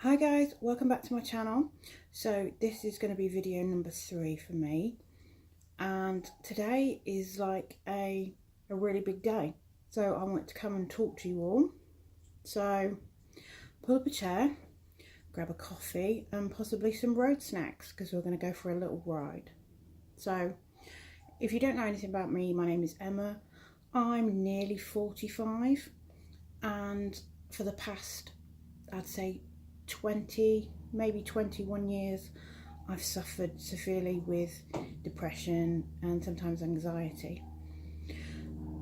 Hi guys, welcome back to my channel. So this is going to be video number 3 for me, and today is like a really big day, so I want to come and talk to you all. So pull up a chair, grab a coffee and possibly some road snacks because we're going to go for a little ride. So if you don't know anything about me, my name is Emma. I'm nearly 45, and for the past, I'd say 20, maybe 21 years, I've suffered severely with depression and sometimes anxiety.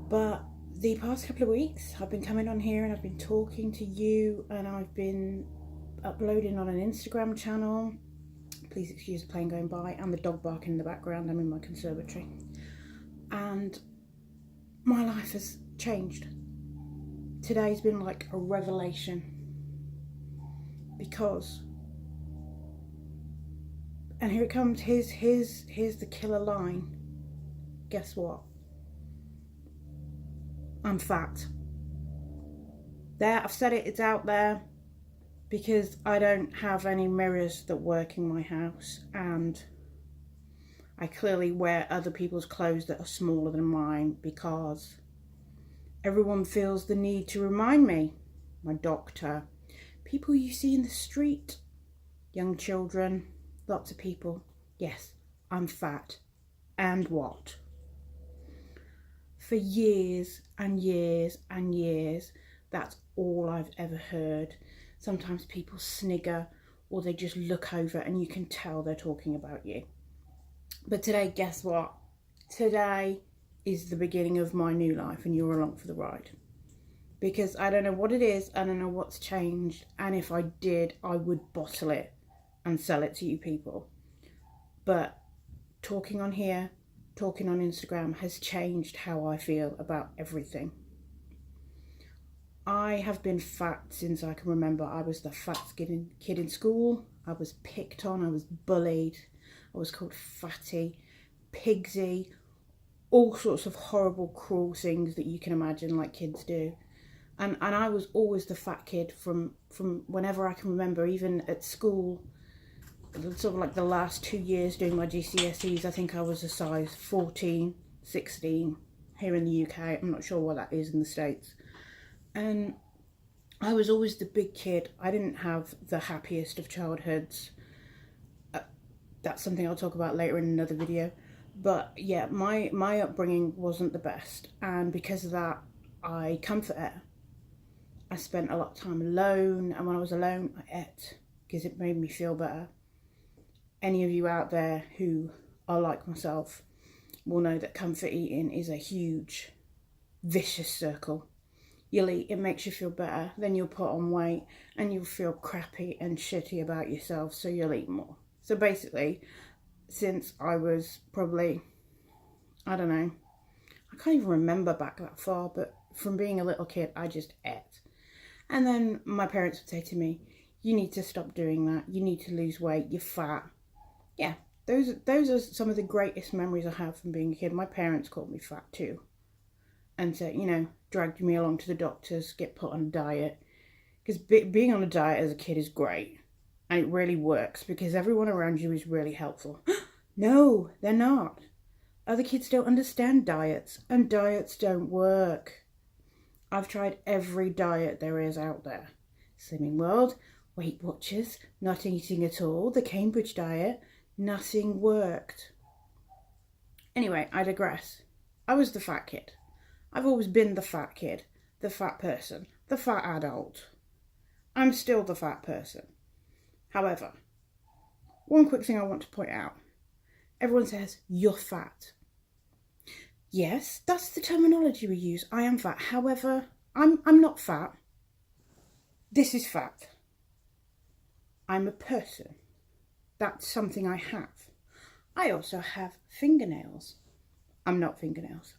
But the past couple of weeks I've been coming on here and I've been talking to you, and I've been uploading on an Instagram channel. Please excuse the plane going by and the dog barking in the background. I'm in my conservatory. And my life has changed. Today's been like a revelation, because, and here it comes, here's the killer line. Guess what? I'm fat. There, I've said it, it's out there, because I don't have any mirrors that work in my house, and I clearly wear other people's clothes that are smaller than mine because everyone feels the need to remind me. My doctor, people you see in the street, young children, lots of people. Yes, I'm fat. And what? For years and years and years, that's all I've ever heard. Sometimes people snigger or they just look over and you can tell they're talking about you. But today, guess what? Today is the beginning of my new life, and you're along for the ride. Because I don't know what it is, I don't know what's changed, and if I did, I would bottle it and sell it to you people. But talking on here, talking on Instagram has changed how I feel about everything. I have been fat since I can remember. I was the fat kid in school. I was picked on, I was bullied, I was called fatty, pigsy, all sorts of horrible, cruel things that you can imagine like kids do. And I was always the fat kid from whenever I can remember, even at school. Sort of like the last 2 years doing my GCSEs, I think I was a size 14, 16 here in the UK. I'm not sure what that is in the States. And I was always the big kid. I didn't have the happiest of childhoods. That's something I'll talk about later in another video. But yeah, my upbringing wasn't the best. And because of that, I comfort ate. I spent a lot of time alone. And when I was alone, I ate because it made me feel better. Any of you out there who are like myself will know that comfort eating is a huge, vicious circle. You'll eat, it makes you feel better, then you'll put on weight and you'll feel crappy and shitty about yourself, so you'll eat more. So basically, since I was probably, I don't know, I can't even remember back that far, but from being a little kid, I just ate. And then my parents would say to me, you need to stop doing that, you need to lose weight, you're fat. Yeah, those are some of the greatest memories I have from being a kid. My parents called me fat too, and said, you know, dragged me along to the doctors, get put on a diet. Because being on a diet as a kid is great, and it really works because everyone around you is really helpful. No, they're not. Other kids don't understand diets, and diets don't work. I've tried every diet there is out there. Slimming World, Weight Watchers, not eating at all, the Cambridge diet. Nothing worked. Anyway, I digress. I was the fat kid. I've always been the fat kid, the fat person, the fat adult. I'm still the fat person. However, one quick thing I want to point out. Everyone says, you're fat. Yes, that's the terminology we use. I am fat. However, I'm not fat. This is fat. I'm a person. That's something I have. I also have fingernails. I'm not fingernails.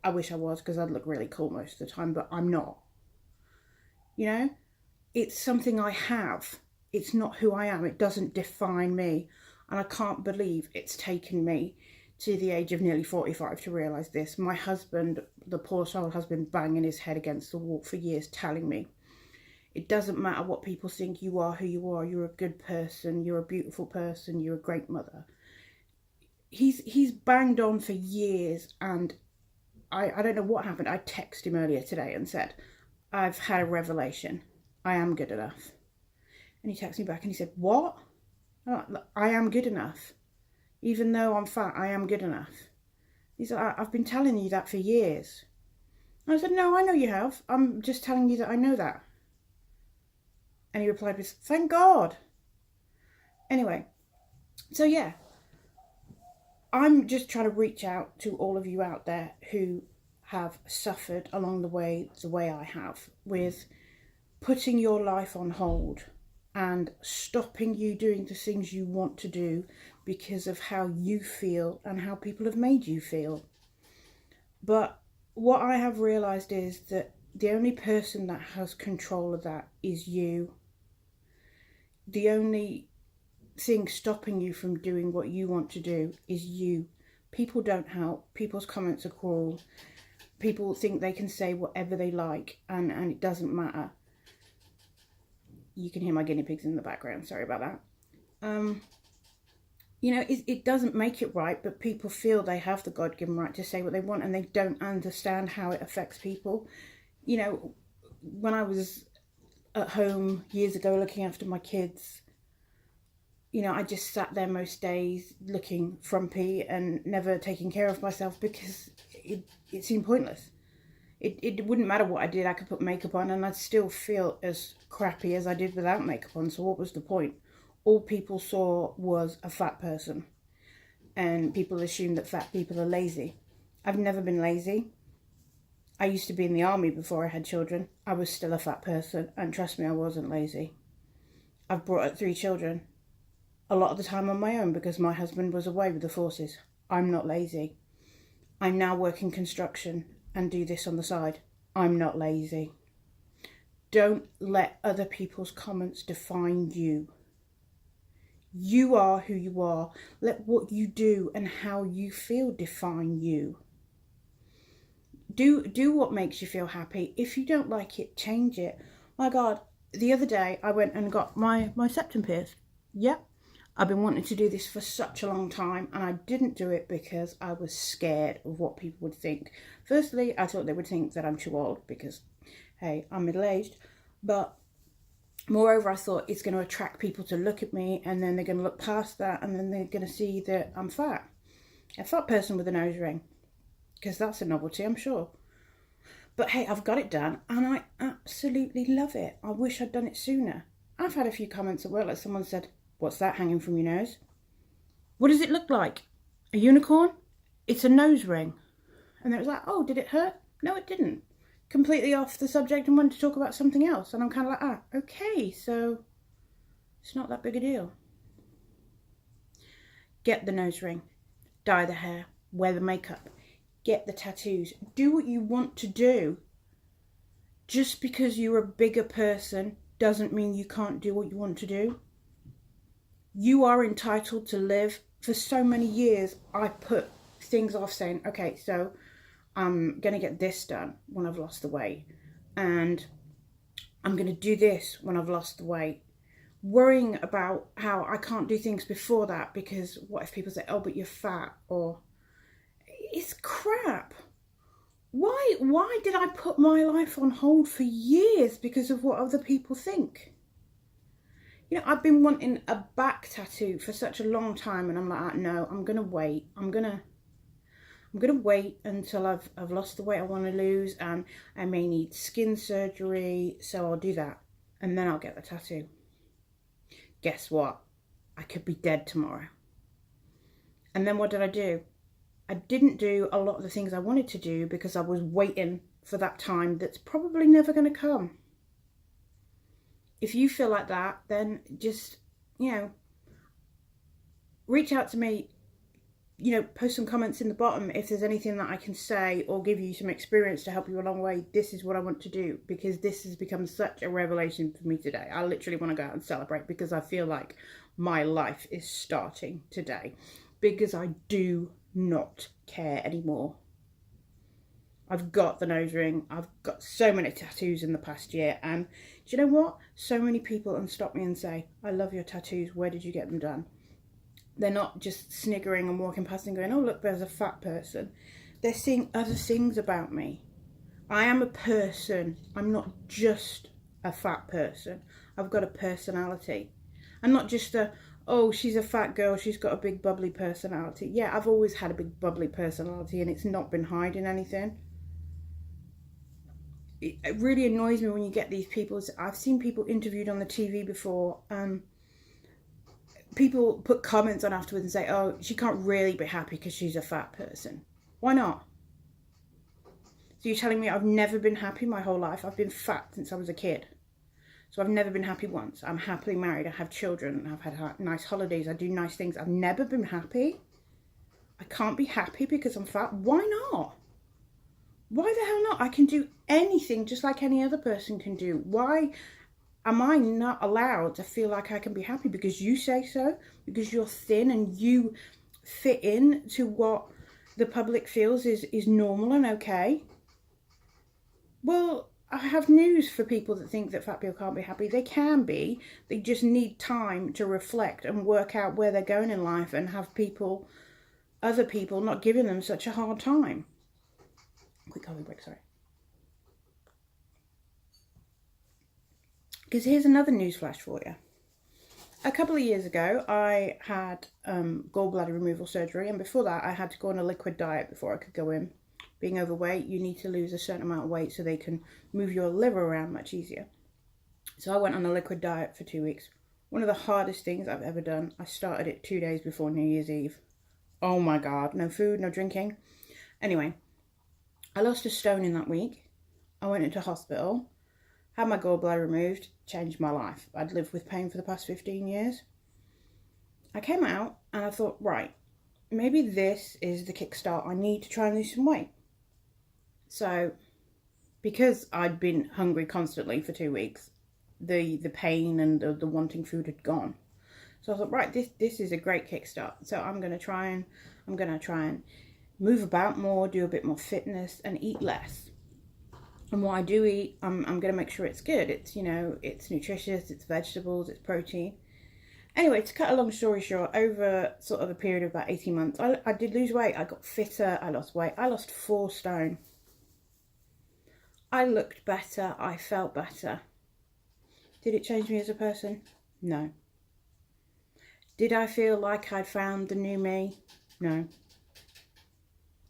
I wish I was, because I'd look really cool most of the time, but I'm not. You know, it's something I have. It's not who I am. It doesn't define me. And I can't believe it's taken me to the age of nearly 45 to realise this. My husband, the poor soul, has been banging his head against the wall for years telling me It doesn't matter what people think you are, who you are. You're a good person. You're a beautiful person. You're a great mother. He's banged on for years, and I don't know what happened. I texted him earlier today and said, I've had a revelation. I am good enough. And he texted me back and he said, what? I am good enough. Even though I'm fat, I am good enough. He said, I've been telling you that for years. And I said, no, I know you have. I'm just telling you that I know that. And he replied with, thank God. Anyway, so yeah, I'm just trying to reach out to all of you out there who have suffered along the way I have, with putting your life on hold and stopping you doing the things you want to do because of how you feel and how people have made you feel. But what I have realised is that the only person that has control of that is you. The only thing stopping you from doing what you want to do is you. People don't help. People's comments are cruel. People think they can say whatever they like, and it doesn't matter. You can hear my guinea pigs in the background. Sorry about that. You know, it doesn't make it right, but people feel they have the God-given right to say what they want, and they don't understand how it affects people. You know, when I was at home years ago looking after my kids, you know, I just sat there most days looking frumpy and never taking care of myself because it seemed pointless. It wouldn't matter what I did. I could put makeup on and I'd still feel as crappy as I did without makeup on. So what was the point? All people saw was a fat person, and people assume that fat people are lazy. I've never been lazy. I used to be in the army before I had children. I was still a fat person, and trust me, I wasn't lazy. I've brought up 3 children, a lot of the time on my own because my husband was away with the forces. I'm not lazy. I now work in construction and do this on the side. I'm not lazy. Don't let other people's comments define you. You are who you are. Let what you do and how you feel define you. Do what makes you feel happy. If you don't like it, change it. My God, the other day I went and got my septum pierced. Yep. I've been wanting to do this for such a long time, and I didn't do it because I was scared of what people would think. Firstly, I thought they would think that I'm too old because, hey, I'm middle-aged. But moreover, I thought it's going to attract people to look at me, and then they're going to look past that, and then they're going to see that I'm fat. A fat person with a nose ring, because that's a novelty, I'm sure. But hey, I've got it done, and I absolutely love it. I wish I'd done it sooner. I've had a few comments at work, like someone said, what's that hanging from your nose? What does it look like? A unicorn? It's a nose ring. And it was like, oh, did it hurt? No, it didn't. Completely off the subject and wanted to talk about something else. And I'm kind of like, okay, so it's not that big a deal. Get the nose ring, dye the hair, wear the makeup, get the tattoos. Do what you want to do. Just because you're a bigger person doesn't mean you can't do what you want to do. You are entitled to live. For so many years, I put things off saying, okay, so I'm going to get this done when I've lost the weight. And I'm going to do this when I've lost the weight. Worrying about how I can't do things before that because what if people say, oh, but you're fat? Or it's crap. Why did I put my life on hold for years because of what other people think? You know, I've been wanting a back tattoo for such a long time, and I'm like, no, I'm gonna wait. I'm gonna wait until I've lost the weight I want to lose, and I may need skin surgery, so I'll do that, and then I'll get the tattoo. Guess what? I could be dead tomorrow. And then what did I do? I didn't do a lot of the things I wanted to do because I was waiting for that time that's probably never going to come. If you feel like that, then just, you know, reach out to me, you know, post some comments in the bottom if there's anything that I can say or give you some experience to help you along the way. This is what I want to do because this has become such a revelation for me today. I literally want to go out and celebrate because I feel like my life is starting today because I do not care anymore. I've got the nose ring. I've got so many tattoos in the past year. And do you know what? So many people stop me and say, I love your tattoos. Where did you get them done? They're not just sniggering and walking past and going, oh, look, there's a fat person. They're seeing other things about me. I am a person. I'm not just a fat person. I've got a personality. I'm not just oh, she's a fat girl, she's got a big bubbly personality. Yeah, I've always had a big bubbly personality and it's not been hiding anything. It really annoys me when you get these people. I've seen people interviewed on the TV before. People put comments on afterwards and say, oh, she can't really be happy because she's a fat person. Why not? So you're telling me I've never been happy my whole life? I've been fat since I was a kid. So I've never been happy once. I'm happily married. I have children. I've had nice holidays. I do nice things. I've never been happy. I can't be happy because I'm fat. Why not? Why the hell not? I can do anything just like any other person can do. Why am I not allowed to feel like I can be happy? Because you say so? Because you're thin and you fit in to what the public feels is normal and okay? Well, I have news for people that think that fat people can't be happy. They can be. They just need time to reflect and work out where they're going in life and have other people not giving them such a hard time. Quick coffee break, sorry. Because here's another news flash for you. A couple of years ago, I had gallbladder removal surgery, and before that, I had to go on a liquid diet before I could go in. Being overweight, you need to lose a certain amount of weight so they can move your liver around much easier. So I went on a liquid diet for 2 weeks. One of the hardest things I've ever done. I started it 2 days before New Year's Eve. Oh my God, no food, no drinking. Anyway, I lost a stone in that week. I went into hospital, had my gallbladder removed, changed my life. I'd lived with pain for the past 15 years. I came out and I thought, right, maybe this is the kickstart. I need to try and lose some weight. So, because I'd been hungry constantly for 2 weeks, the pain and the wanting food had gone. So I thought, right, this is a great kickstart. So I'm gonna try and move about more, do a bit more fitness, and eat less. And what I do eat, I'm gonna make sure it's good. It's it's nutritious, it's vegetables, it's protein. Anyway, to cut a long story short, over sort of a period of about 18 months, I did lose weight. I got fitter, I lost weight. I lost 4 stone. I looked better, I felt better. Did it change me as a person? No. Did I feel like I'd found the new me? No.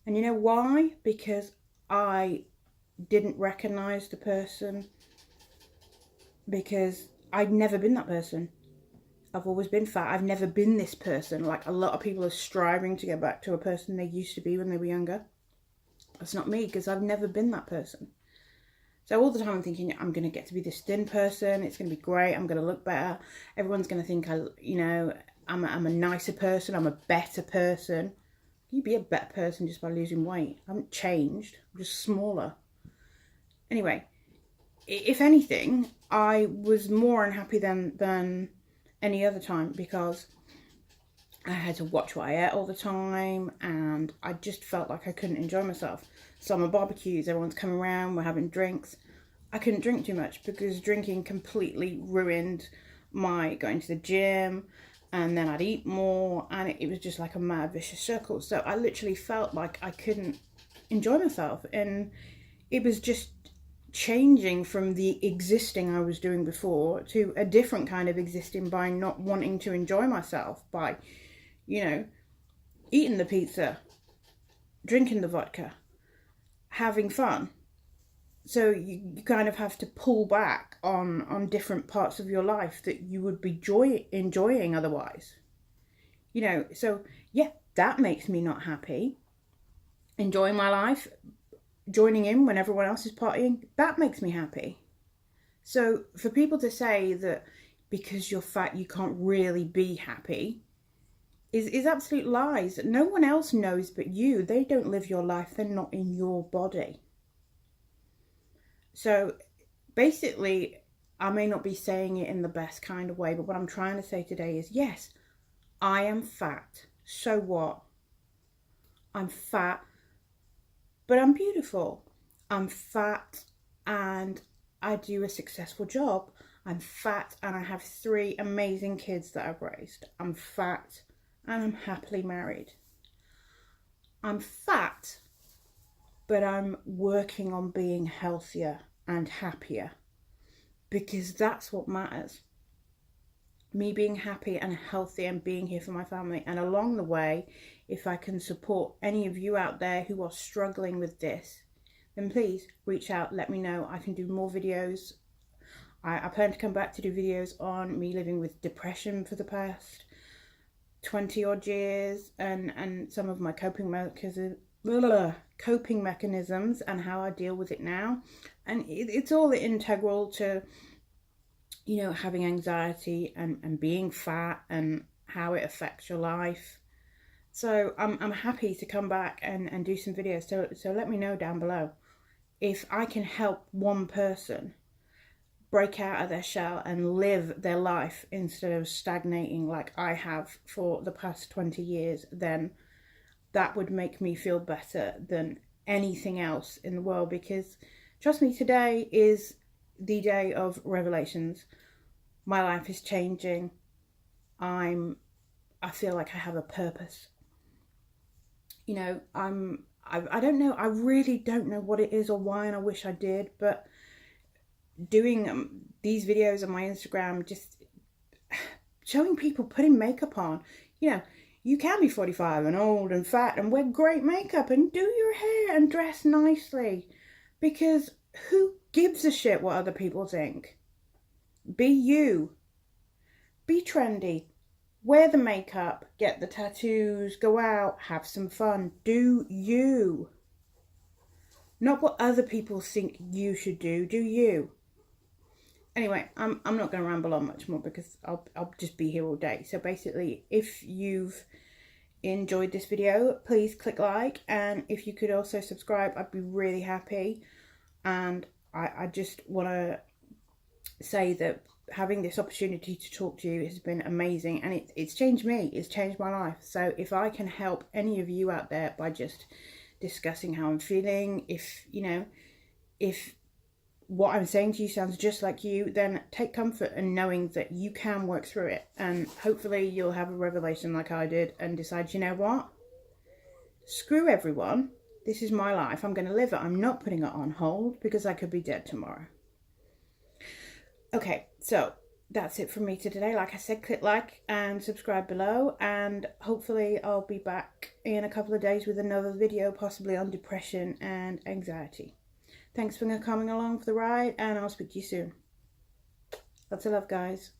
And you know why? Because I didn't recognise the person, because I'd never been that person. I've always been fat. I've never been this person. Like a lot of people are striving to get back to a person they used to be when they were younger. That's not me, because I've never been that person. So all the time I'm thinking, I'm going to get to be this thin person. It's going to be great. I'm going to look better. Everyone's going to think I'm a nicer person. I'm a better person. You'd be a better person just by losing weight. I haven't changed. I'm just smaller. Anyway, if anything, I was more unhappy than any other time, because I had to watch what I ate all the time and I just felt like I couldn't enjoy myself. Summer barbecues, everyone's coming around, we're having drinks. I couldn't drink too much because drinking completely ruined my going to the gym, and then I'd eat more, and it was just like a mad vicious circle. So I literally felt like I couldn't enjoy myself, and it was just changing from the existing I was doing before to a different kind of existing by not wanting to enjoy myself, by eating the pizza, drinking the vodka, having fun. So you kind of have to pull back on different parts of your life that you would be enjoying otherwise. So yeah, that makes me not happy. Enjoying my life, joining in when everyone else is partying, that makes me happy. So for people to say that because you're fat you can't really be happy is absolute lies. No one else knows but you. They don't live your life. They're not in your body. So basically, I may not be saying it in the best kind of way, but what I'm trying to say today is, yes, I am fat. So what? I'm fat, but I'm beautiful. I'm fat and I do a successful job. I'm fat and I have 3 amazing kids that I've raised. I'm fat and I'm happily married. I'm fat, but I'm working on being healthier and happier, because that's what matters. Me being happy and healthy and being here for my family. And along the way, if I can support any of you out there who are struggling with this, then please reach out, let me know. I can do more videos. I plan to come back to do videos on me living with depression for the past 20 odd years, and some of my coping mechanisms and how I deal with it now. And it's all integral to, you know, having anxiety and being fat and how it affects your life. So I'm happy to come back and do some videos. So let me know down below if I can help one person break out of their shell and live their life instead of stagnating like I have for the past 20 years, then that would make me feel better than anything else in the world. Because trust me, today is the day of revelations. My life is changing. I feel like I have a purpose. You know, I don't know, I really don't know what it is or why, and I wish I did, but doing these videos on my Instagram, just showing people putting makeup on, you know, you can be 45 and old and fat and wear great makeup and do your hair and dress nicely, because who gives a shit what other people think? Be you. Be trendy. Wear the makeup, get the tattoos, go out, have some fun. Do you. Not what other people think you should do. Do you. Anyway, I'm not going to ramble on much more because I'll just be here all day. So basically, if you've enjoyed this video, please click like, and if you could also subscribe, I'd be really happy. And I just want to say that having this opportunity to talk to you has been amazing, and it's changed me, it's changed my life. So if I can help any of you out there by just discussing how I'm feeling, if you know, if what I'm saying to you sounds just like you, then take comfort in knowing that you can work through it, and hopefully you'll have a revelation like I did and decide, you know what, screw everyone, this is my life, I'm going to live it, I'm not putting it on hold because I could be dead tomorrow. Okay, so that's it from me today. Like I said, click like and subscribe below, and hopefully I'll be back in a couple of days with another video, possibly on depression and anxiety. Thanks for coming along for the ride, and I'll speak to you soon. Lots of love, guys.